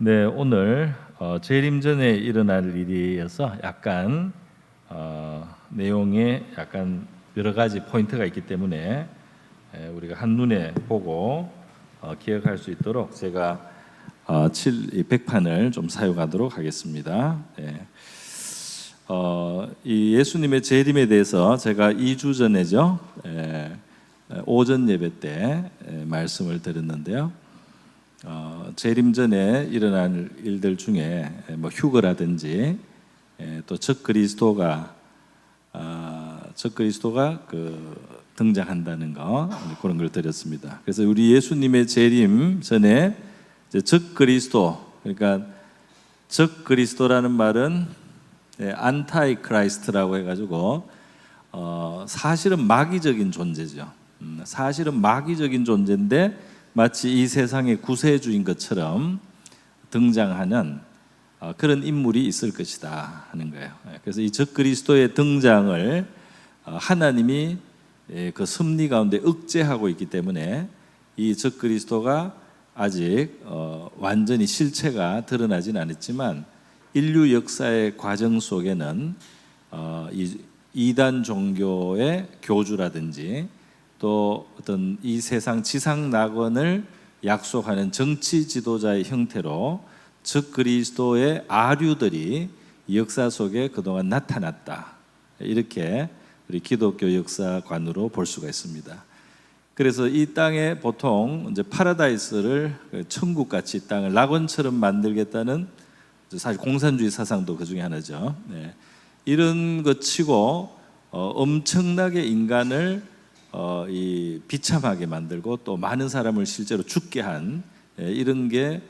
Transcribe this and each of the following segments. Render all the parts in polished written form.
네, 오늘 재림 전에 일어날 일이어서 약간 내용에 약간 여러 가지 포인트가 있기 때문에 우리가 한눈에 보고 기억할 수 있도록 제가 100판을 좀 사용하도록 하겠습니다. 이 예수님의 재림에 대해서 제가 2주 전에죠, 오전 예배 때 말씀을 드렸는데요. 재림 전에 일어날 일들 중에 뭐 휴거라든지 또 적그리스도가 등장한다는 거, 그런 걸 드렸습니다. 그래서 우리 예수님의 재림 전에 이제 적그리스도, 그러니까 적그리스도라는 말은 안타이 크라이스트라고 해가지고 사실은 마귀적인 존재죠. 사실은 마귀적인 존재인데 마치 이 세상의 구세주인 것처럼 등장하는 그런 인물이 있을 것이다 하는 거예요. 그래서 이 적그리스도의 등장을 하나님이 그 섭리 가운데 억제하고 있기 때문에 이 적그리스도가 아직 완전히 실체가 드러나진 않았지만 인류 역사의 과정 속에는 이 이단 종교의 교주라든지 또 어떤 이 세상 지상 낙원을 약속하는 정치 지도자의 형태로 적그리스도의 아류들이 역사 속에 그동안 나타났다, 이렇게 우리 기독교 역사관으로 볼 수가 있습니다. 그래서 이 땅에 보통 이제 파라다이스를 천국같이 땅을 낙원처럼 만들겠다는, 사실 공산주의 사상도 그 중에 하나죠. 이런 것 치고 엄청나게 인간을 이 비참하게 만들고 또 많은 사람을 실제로 죽게 한 이런 게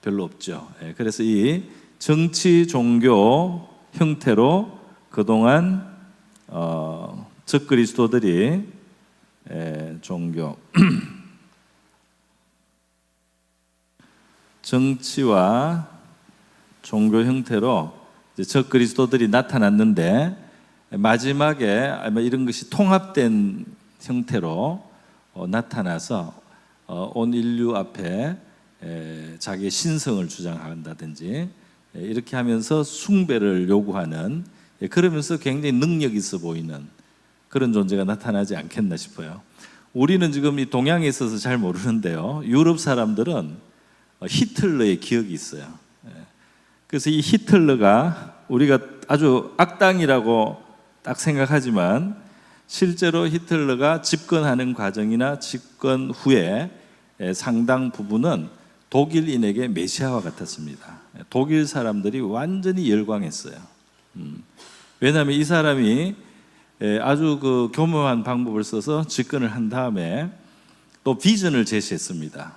별로 없죠. 그래서 이 정치 종교 형태로 그동안 적그리스도들이 종교 정치와 종교 형태로 이제 적그리스도들이 나타났는데, 마지막에 아마 이런 것이 통합된 형태로 나타나서 온 인류 앞에 자기의 신성을 주장한다든지 이렇게 하면서 숭배를 요구하는, 그러면서 굉장히 능력 있어 보이는 그런 존재가 나타나지 않겠나 싶어요. 우리는 지금 이 동양에 있어서 잘 모르는데요, 유럽 사람들은 히틀러의 기억이 있어요. 그래서 이 히틀러가 우리가 아주 악당이라고 딱 생각하지만 실제로 히틀러가 집권하는 과정이나 집권 후에 상당 부분은 독일인에게 메시아와 같았습니다. 독일 사람들이 완전히 열광했어요. 왜냐하면 이 사람이 아주 그 교묘한 방법을 써서 집권을 한 다음에 또 비전을 제시했습니다.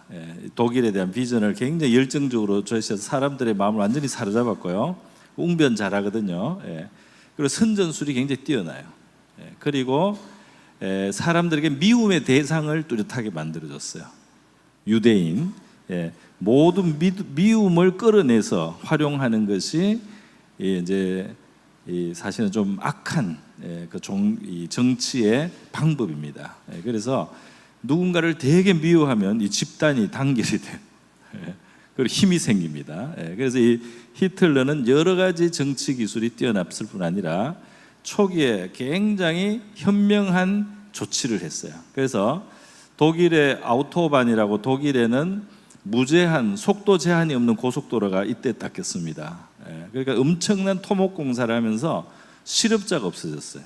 독일에 대한 비전을 굉장히 열정적으로 제시해서 사람들의 마음을 완전히 사로잡았고요. 웅변 잘하거든요. 그리고 선전술이 굉장히 뛰어나요. 그리고 사람들에게 미움의 대상을 뚜렷하게 만들어줬어요. 유대인, 모든 미움을 끌어내서 활용하는 것이 이제 사실은 좀 악한 이 정치의 방법입니다. 그래서 누군가를 되게 미워하면 이 집단이 단결이 돼요. 그리고 힘이 생깁니다. 그래서 이 히틀러는 여러 가지 정치 기술이 뛰어났을 뿐 아니라 초기에 굉장히 현명한 조치를 했어요. 그래서 독일의 아우토반이라고, 독일에는 무제한 속도 제한이 없는 고속도로가 이때 닦였습니다. 그러니까 엄청난 토목 공사를 하면서 실업자가 없어졌어요.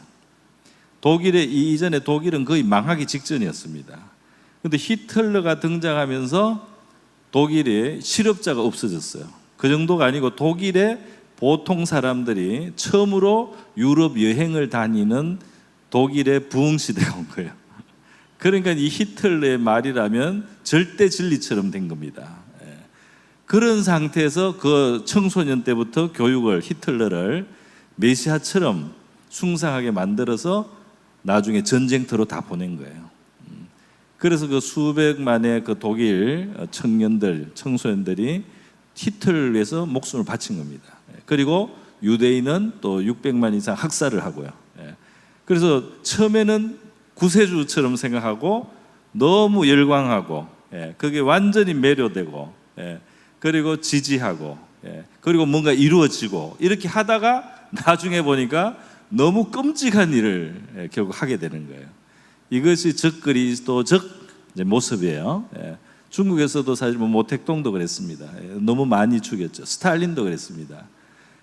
이전에 독일은 거의 망하기 직전이었습니다. 그런데 히틀러가 등장하면서 독일에 실업자가 없어졌어요. 그 정도가 아니고 독일의 보통 사람들이 처음으로 유럽 여행을 다니는 독일의 부흥시대가 온 거예요. 그러니까 이 히틀러의 말이라면 절대 진리처럼 된 겁니다. 그런 상태에서 그 청소년 때부터 교육을, 히틀러를 메시아처럼 숭상하게 만들어서 나중에 전쟁터로 다 보낸 거예요. 그래서 그 수백만의 그 독일 청소년들이 히틀러를 위해서 목숨을 바친 겁니다. 그리고 유대인은 또 600만 이상 학살을 하고요. 그래서 처음에는 구세주처럼 생각하고 너무 열광하고, 그게 완전히 매료되고, 그리고 지지하고, 그리고 뭔가 이루어지고 이렇게 하다가 나중에 보니까 너무 끔찍한 일을 결국 하게 되는 거예요. 이것이 적그리스도적 모습이에요. 중국에서도 사실 모택동도 그랬습니다. 너무 많이 죽였죠. 스탈린도 그랬습니다.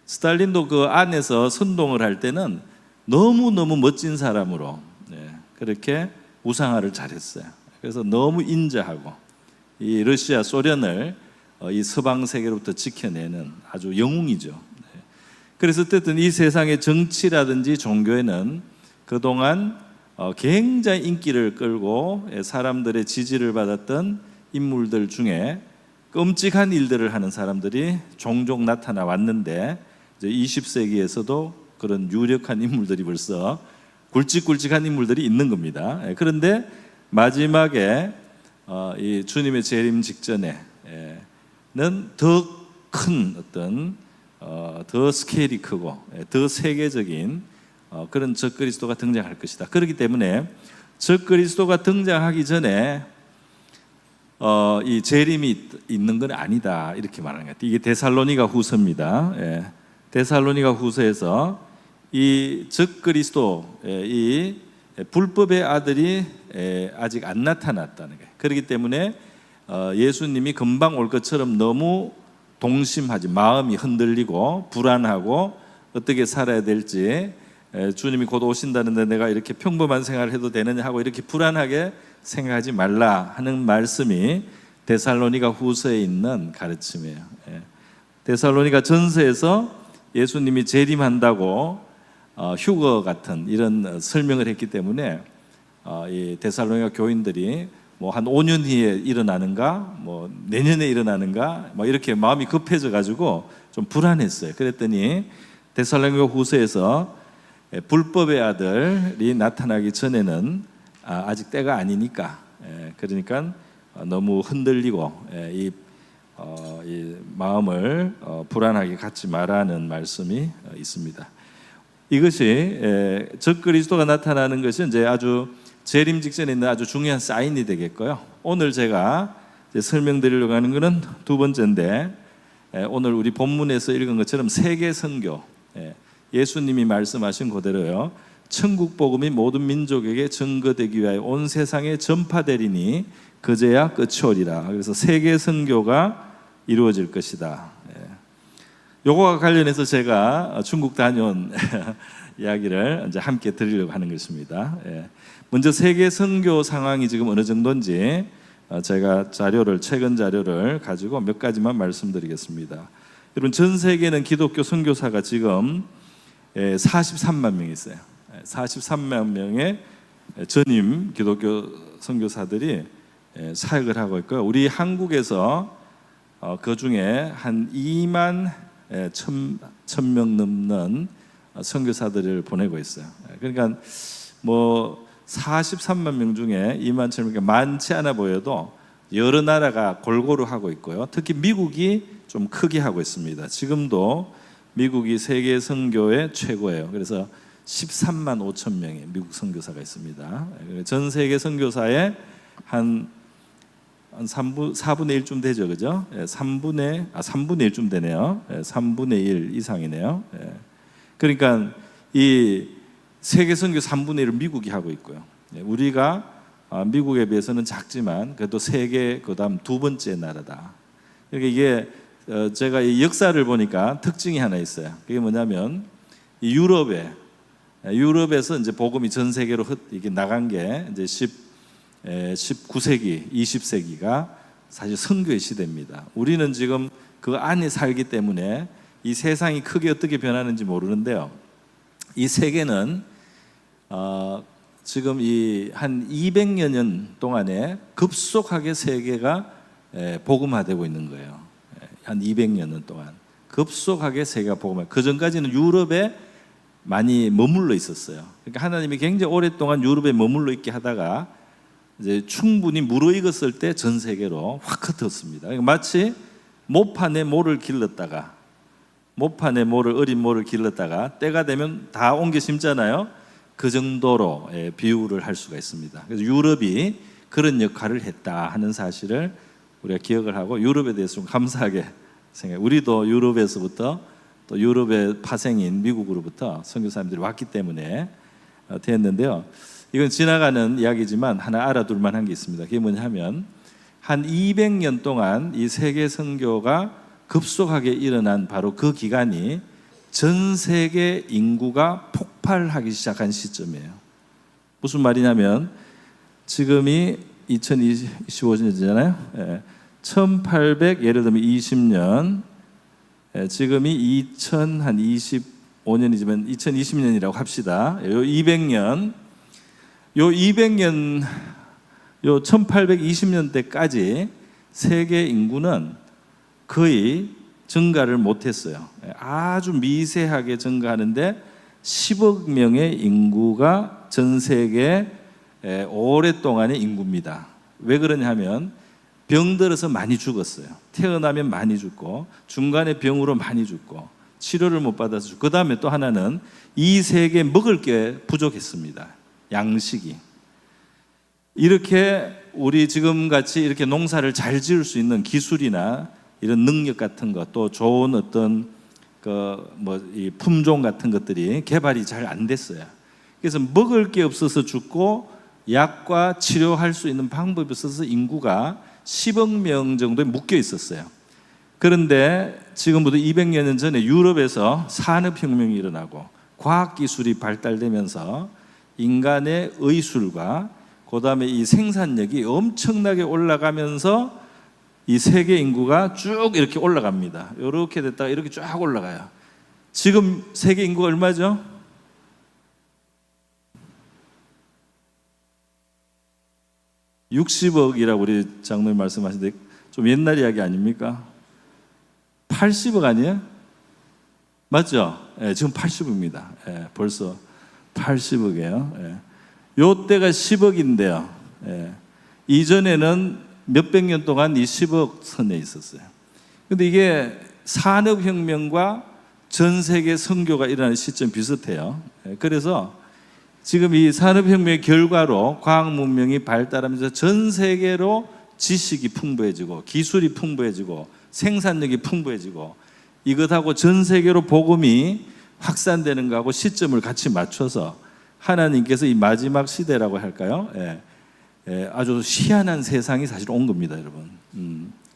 스탈린도 그 안에서 선동을 할 때는 너무너무 멋진 사람으로 그렇게 우상화를 잘했어요. 그래서 너무 인자하고 이 러시아, 소련을 이 서방 세계로부터 지켜내는 아주 영웅이죠. 그래서 어쨌든 이 세상의 정치라든지 종교에는 그동안 굉장히 인기를 끌고 사람들의 지지를 받았던 인물들 중에 끔찍한 일들을 하는 사람들이 종종 나타나 왔는데, 이제 20세기에서도 그런 유력한 인물들이 벌써 굵직굵직한 인물들이 있는 겁니다. 그런데 마지막에 이 주님의 재림 직전에는 더 큰 어떤 더 스케일이 크고 더 세계적인 그런 적그리스도가 등장할 것이다. 그렇기 때문에 적그리스도가 등장하기 전에 이 재림이 있는 건 아니다, 이렇게 말하는 것 같아요. 이게 데살로니가 후서입니다. 데살로니가 후서에서 이 적그리스도, 이 불법의 아들이 아직 안 나타났다는 거예요. 그렇기 때문에 예수님이 금방 올 것처럼 너무 동심하지, 마음이 흔들리고 불안하고 어떻게 살아야 될지, 주님이 곧 오신다는데 내가 이렇게 평범한 생활을 해도 되느냐 하고 이렇게 불안하게 생각하지 말라 하는 말씀이 데살로니가 후서에 있는 가르침이에요. 데살로니가 전서에서 예수님이 재림한다고 휴거 같은 이런 설명을 했기 때문에 이 데살로니가 교인들이 뭐 한 5년 뒤에 일어나는가, 뭐 내년에 일어나는가, 뭐 이렇게 마음이 급해져 가지고 좀 불안했어요. 그랬더니 데살로니가 후서에서 불법의 아들이 나타나기 전에는 아직 때가 아니니까, 그러니까 너무 흔들리고 이 마음을 불안하게 갖지 말라는 말씀이 있습니다. 이것이 적그리스도가 나타나는 것이 이제 아주 재림 직전에 있는 아주 중요한 사인이 되겠고요. 오늘 제가 설명드리려고 하는 것은 두 번째인데, 오늘 우리 본문에서 읽은 것처럼 세계 선교, 예수님이 말씀하신 그대로요, 천국 복음이 모든 민족에게 증거되기 위하여 온 세상에 전파되리니 그제야 끝이 오리라. 그래서 세계 선교가 이루어질 것이다. 요거와 관련해서 제가 중국 다녀온 이야기를 이제 함께 드리려고 하는 것입니다. 먼저 세계 선교 상황이 지금 어느 정도인지 제가 최근 자료를 가지고 몇 가지만 말씀드리겠습니다. 여러분, 전 세계는 기독교 선교사가 지금 43만 명이 있어요. 43만 명의 전임 기독교 선교사들이 사역을 하고 있고요. 우리 한국에서 그 중에 한 2만 1,000명 넘는 선교사들을 보내고 있어요. 그러니까 뭐 43만 명 중에 2만 1,000명, 많지 않아 보여도 여러 나라가 골고루 하고 있고요. 특히 미국이 좀 크게 하고 있습니다. 지금도 미국이 세계 선교의 최고예요. 그래서 13만 5천 명의 미국 선교사가 있습니다. 전 세계 선교사의 한 4분의 1쯤 되죠, 그죠? 3분의 1쯤 되네요. 3분의 1 이상이네요. 그러니까 이 세계 선교 3분의 1을 미국이 하고 있고요. 우리가 미국에 비해서는 작지만 그래도 세계 그다음 두 번째 나라다. 그러니까 이게 제가 이 역사를 보니까 특징이 하나 있어요. 그게 뭐냐면 이 유럽에서 이제 복음이 전 세계로 이게 나간 게 이제 19세기, 20세기가 사실 선교의 시대입니다. 우리는 지금 그 안에 살기 때문에 이 세상이 크게 어떻게 변하는지 모르는데요. 이 세계는 지금 이 한 200여 년 동안에 급속하게 세계가 복음화되고 있는 거예요. 한 200여 년 동안 급속하게 세계가 복음화. 그 전까지는 유럽에 많이 머물러 있었어요. 그러니까 하나님이 굉장히 오랫동안 유럽에 머물러 있게 하다가 이제 충분히 무르익었을 때 전 세계로 확 흩었습니다. 그러니까 마치 모판에 모를 길렀다가 어린 모를 길렀다가 때가 되면 다 옮겨 심잖아요. 그 정도로 비유를 할 수가 있습니다. 그래서 유럽이 그런 역할을 했다 하는 사실을 우리가 기억을 하고 유럽에 대해서 좀 감사하게 생각해요. 우리도 유럽에서부터 또 유럽의 파생인 미국으로부터 선교사님들이 왔기 때문에 되었는데요. 이건 지나가는 이야기지만 하나 알아둘 만한 게 있습니다. 그게 뭐냐면 한 200년 동안 이 세계 선교가 급속하게 일어난 바로 그 기간이 전 세계 인구가 폭발하기 시작한 시점이에요. 무슨 말이냐면 지금이 2025년이잖아요. 1800 예를 들면 20년, 지금이 2025년이지만 2020년이라고 합시다. 요 200년, 요 1820년대까지 세계 인구는 거의 증가를 못했어요. 아주 미세하게 증가하는데 10억 명의 인구가 전 세계 오랫동안의 인구입니다. 왜 그러냐면 병들어서 많이 죽었어요. 태어나면 많이 죽고 중간에 병으로 많이 죽고 치료를 못 받아서 죽고, 그 다음에 또 하나는 이 세계에 먹을 게 부족했습니다. 양식이. 이렇게 우리 지금같이 이렇게 농사를 잘 지을 수 있는 기술이나 이런 능력 같은 것, 또 좋은 어떤 이 품종 같은 것들이 개발이 잘 안 됐어요. 그래서 먹을 게 없어서 죽고 약과 치료할 수 있는 방법이 없어서 인구가 10억 명 정도에 묶여 있었어요. 그런데 지금부터 200여 년 전에 유럽에서 산업혁명이 일어나고 과학기술이 발달되면서 인간의 의술과 그 다음에 이 생산력이 엄청나게 올라가면서 이 세계 인구가 쭉 이렇게 올라갑니다. 이렇게 됐다가 이렇게 쫙 올라가요. 지금 세계 인구가 얼마죠? 60억이라고 우리 장로님 말씀하시는데 좀 옛날 이야기 아닙니까? 80억 아니에요? 맞죠? 지금 80억입니다. 벌써 80억이에요. 요때가 10억인데요. 이전에는 몇백 년 동안 이 10억 선에 있었어요. 근데 이게 산업혁명과 전 세계 선교가 일어나는 시점 비슷해요. 그래서 지금 이 산업혁명의 결과로 과학문명이 발달하면서 전 세계로 지식이 풍부해지고 기술이 풍부해지고 생산력이 풍부해지고 이것하고 전 세계로 복음이 확산되는 것하고 시점을 같이 맞춰서 하나님께서 이 마지막 시대라고 할까요? 아주 희한한 세상이 사실 온 겁니다, 여러분.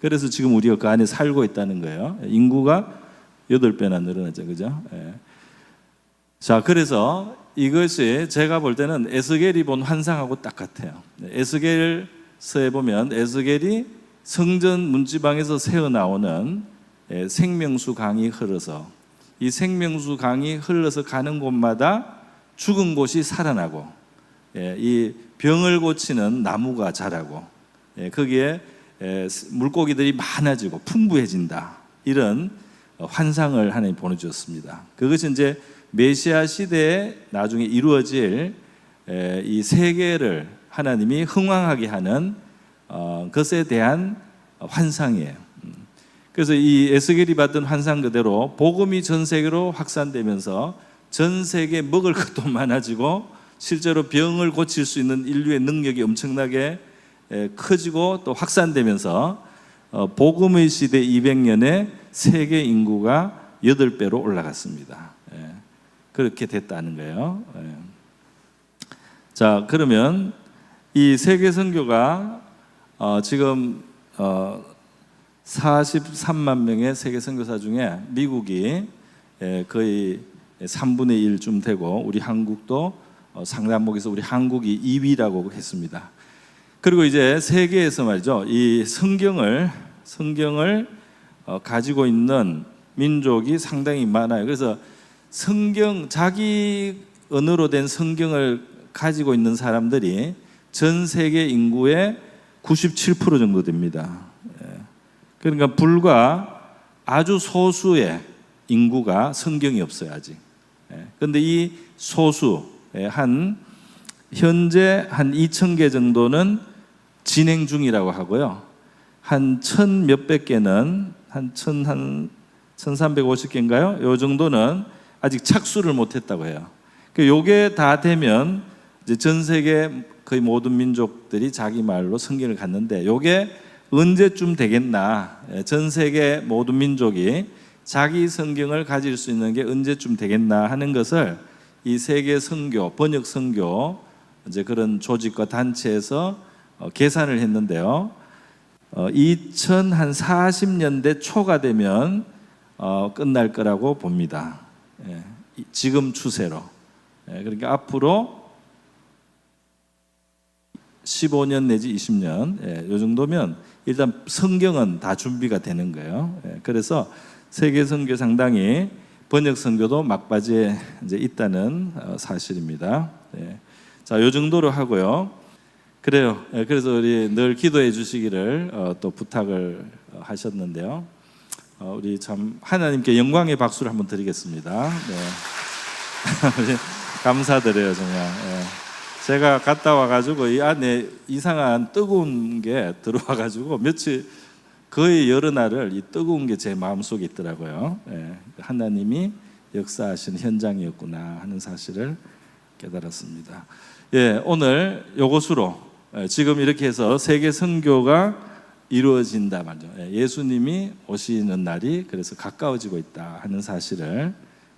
그래서 지금 우리가 그 안에 살고 있다는 거예요. 인구가 8배나 늘어났죠, 그죠? 자, 그래서 이것이 제가 볼 때는 에스겔이 본 환상하고 딱 같아요. 에스겔서에 보면 에스겔이 성전 문지방에서 새어나오는 생명수 강이 흘러서 이 생명수 강이 흘러서 가는 곳마다 죽은 곳이 살아나고 이 병을 고치는 나무가 자라고 거기에 물고기들이 많아지고 풍부해진다, 이런 환상을 하나님 보내주셨습니다. 그것이 이제 메시아 시대에 나중에 이루어질 이 세계를 하나님이 흥왕하게 하는 것에 대한 환상이에요. 그래서 이 에스겔이 받은 환상 그대로 복음이 전 세계로 확산되면서 전 세계에 먹을 것도 많아지고 실제로 병을 고칠 수 있는 인류의 능력이 엄청나게 커지고 또 확산되면서 복음의 시대 200년에 세계 인구가 8배로 올라갔습니다. 그렇게 됐다는 거예요. 자, 그러면 이 세계 선교가 지금 43만 명의 세계 선교사 중에 미국이 거의 3분의 1쯤 되고 우리 한국도 상당목에서 우리 한국이 2위라고 했습니다. 그리고 이제 세계에서 말이죠, 이 성경을 가지고 있는 민족이 상당히 많아요. 그래서 자기 언어로 된 성경을 가지고 있는 사람들이 전 세계 인구의 97% 정도 됩니다. 그러니까 불과 아주 소수의 인구가 성경이 없어요, 아직. 그런데 이 소수 현재 한 2,000개 정도는 진행 중이라고 하고요. 한 1,000 몇백 개는 한 1,350개인가요? 요 정도는 아직 착수를 못했다고 해요. 요게 다 되면 이제 전 세계 거의 모든 민족들이 자기 말로 성경을 갖는데, 요게 언제쯤 되겠나? 전 세계 모든 민족이 자기 성경을 가질 수 있는 게 언제쯤 되겠나 하는 것을 이 세계 선교, 번역 선교 이제 그런 조직과 단체에서 계산을 했는데요. 2040년대 초가 되면 끝날 거라고 봅니다. 지금 추세로. 그러니까 앞으로 15년 내지 20년, 이 정도면 일단 성경은 다 준비가 되는 거예요. 그래서 세계 선교 상당히 번역 선교도 막바지에 이제 있다는 사실입니다. 자, 요 정도로 하고요. 그래요. 그래서 우리 늘 기도해 주시기를 또 부탁을 하셨는데요. 우리 참 하나님께 영광의 박수를 한번 드리겠습니다. 감사드려요, 정말. 제가 갔다 와가지고 이 안에 이상한 뜨거운 게 들어와가지고 며칠 거의 여러 날을 이 뜨거운 게 제 마음속에 있더라고요. 하나님이 역사하시는 현장이었구나 하는 사실을 깨달았습니다. 오늘 요것으로 지금 이렇게 해서 세계 선교가 이루어진다 말이죠. 예수님이 오시는 날이 그래서 가까워지고 있다 하는 사실을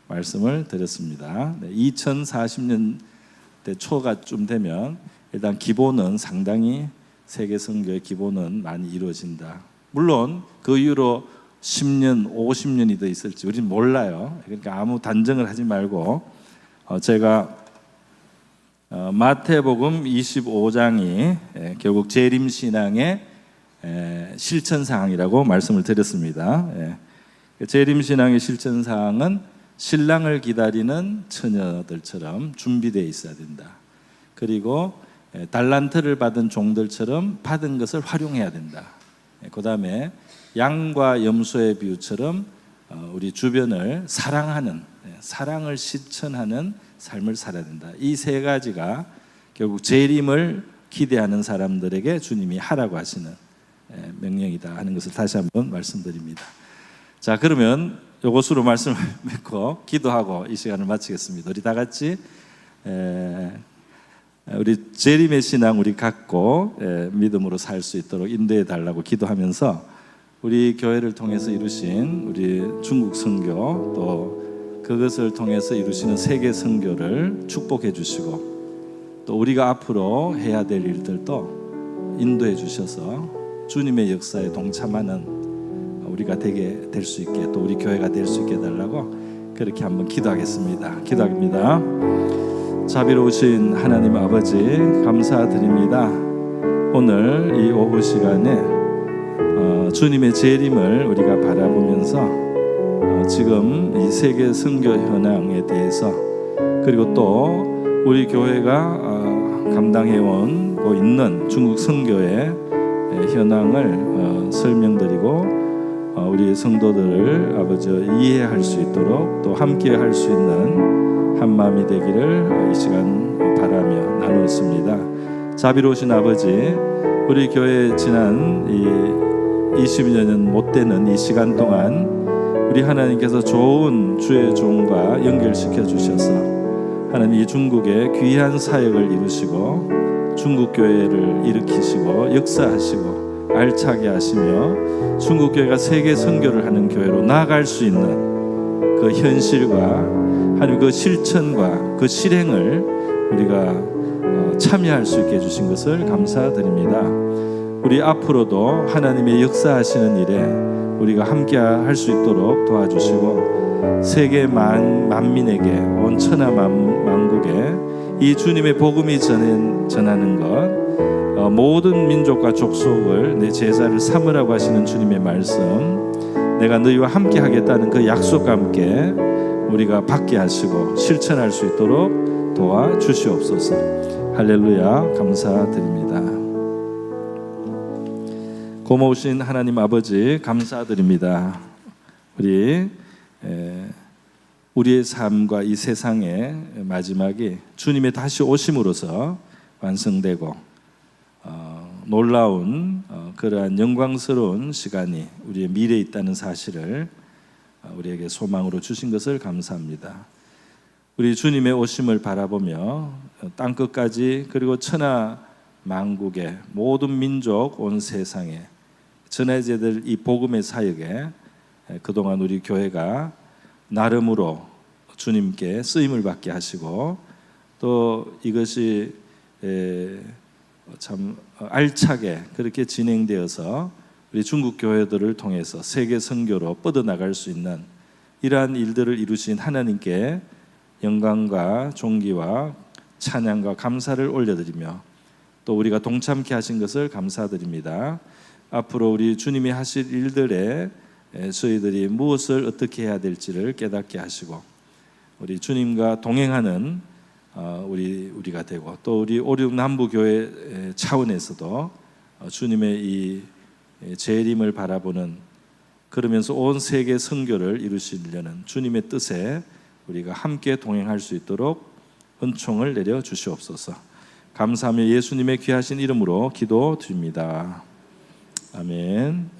말씀을 드렸습니다. 2040년대 초가 좀 되면 일단 기본은 상당히 세계 선교의 기본은 많이 이루어진다. 물론 그 이후로 10년, 50년이 더 있을지 우리는 몰라요. 그러니까 아무 단정을 하지 말고 제가 마태복음 25장이 결국 재림신앙의 실천사항이라고 말씀을 드렸습니다. 재림신앙의 실천사항은 신랑을 기다리는 처녀들처럼 준비되어 있어야 된다. 그리고 달란트를 받은 종들처럼 받은 것을 활용해야 된다. 그 다음에 양과 염소의 비유처럼 우리 주변을 사랑하는, 사랑을 실천하는 삶을 살아야 된다. 이 세 가지가 결국 재림을 기대하는 사람들에게 주님이 하라고 하시는 명령이다 하는 것을 다시 한번 말씀드립니다. 자, 그러면 이것으로 말씀을 맺고 기도하고 이 시간을 마치겠습니다. 우리 다 같이 우리 재림의 신앙 우리 갖고 믿음으로 살 수 있도록 인도해 달라고 기도하면서 우리 교회를 통해서 이루신 우리 중국 선교 또 그것을 통해서 이루시는 세계 선교를 축복해 주시고 또 우리가 앞으로 해야 될 일들도 인도해 주셔서 주님의 역사에 동참하는 우리가 되게 될 수 있게 또 우리 교회가 될 수 있게 해달라고 그렇게 한번 기도하겠습니다. 기도합니다. 자비로우신 하나님 아버지 감사드립니다. 오늘 이 오후 시간에 주님의 재림을 우리가 바라보면서 지금 이 세계 선교 현황에 대해서 그리고 또 우리 교회가 감당해오고 있는 중국 선교의 현황을 설명드리고 우리 성도들을 아버지 이해할 수 있도록 또 함께 할 수 있는 한 마음이 되기를 이 시간 바라며 나누었습니다. 자비로우신 아버지, 우리 교회 지난 이 20년 못 되는 이 시간 동안 우리 하나님께서 좋은 주의 종과 연결시켜 주셔서 하나님 이 중국의 귀한 사역을 이루시고 중국 교회를 일으키시고 역사하시고 알차게 하시며 중국 교회가 세계 선교를 하는 교회로 나아갈 수 있는 그 현실과 하나님 그 실천과 그 실행을 우리가 참여할 수 있게 해주신 것을 감사드립니다. 우리 앞으로도 하나님의 역사하시는 일에 우리가 함께 할 수 있도록 도와주시고 세계 만민에게 온 천하 만국에 이 주님의 복음이 전하는 것 모든 민족과 족속을 내 제자를 삼으라고 하시는 주님의 말씀 내가 너희와 함께 하겠다는 그 약속과 함께 우리가 받게 하시고 실천할 수 있도록 도와주시옵소서. 할렐루야 감사드립니다. 고마우신 하나님 아버지 감사드립니다. 우리의 삶과 이 세상의 마지막이 주님의 다시 오심으로써 완성되고 놀라운 그러한 영광스러운 시간이 우리의 미래에 있다는 사실을 우리에게 소망으로 주신 것을 감사합니다. 우리 주님의 오심을 바라보며 땅끝까지 그리고 천하 만국의 모든 민족 온 세상에 전해져야 될 이 복음의 사역에 그동안 우리 교회가 나름으로 주님께 쓰임을 받게 하시고 또 이것이 참 알차게 그렇게 진행되어서 우리 중국 교회들을 통해서 세계 선교로 뻗어나갈 수 있는 이러한 일들을 이루신 하나님께 영광과 존귀와 찬양과 감사를 올려드리며 또 우리가 동참케 하신 것을 감사드립니다. 앞으로 우리 주님이 하실 일들에 저희들이 무엇을 어떻게 해야 될지를 깨닫게 하시고 우리 주님과 동행하는 우리가 되고 또 우리 오륙 남부교회 차원에서도 주님의 이 재림을 바라보는 그러면서 온 세계 선교를 이루시려는 주님의 뜻에 우리가 함께 동행할 수 있도록 은총을 내려 주시옵소서. 감사하며 예수님의 귀하신 이름으로 기도드립니다. 아멘.